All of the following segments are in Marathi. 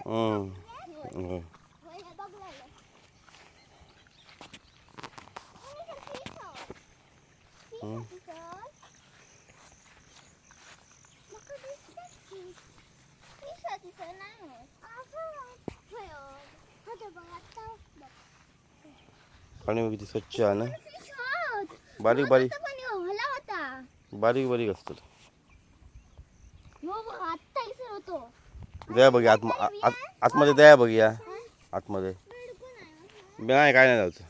हं. होय. हं. पाणी बघ किती स्वच्छ आहे ना. बारीक बारीक बारीक बारीक असतात. द्या बघ आतमध्ये द्या बघूया आतमध्ये. नाही काय नाही जायचं.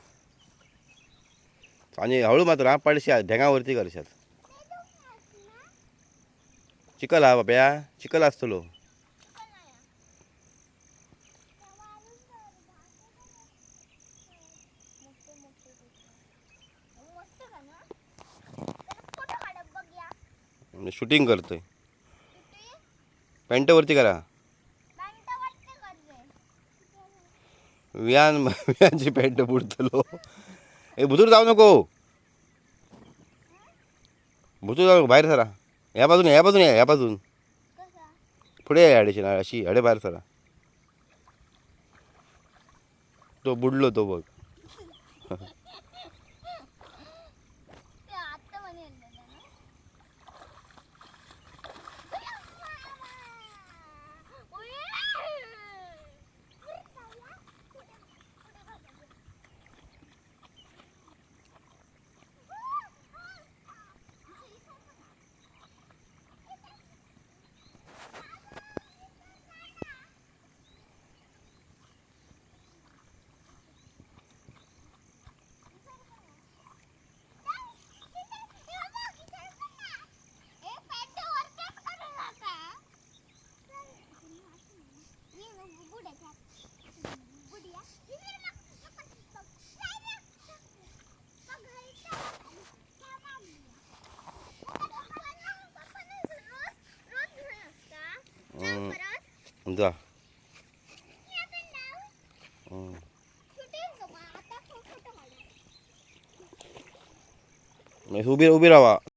आणि हळू मात्र हा पडशा ढेंगावरती करशात. चिखल हा बाब्या चिखल असतलो. शूटिंग करतोय. पॅन्टवरती करा. विहानची पॅन्ट बुडतलो. ए भुतूर जाऊ नको. भुतूर जाऊ बाहेर सरा. या बाजून या बाजून. पुढे या अडीची अशी अडे बाहेर सरा. तो बुडलो तो बघ. जा. उभी उभी राहा.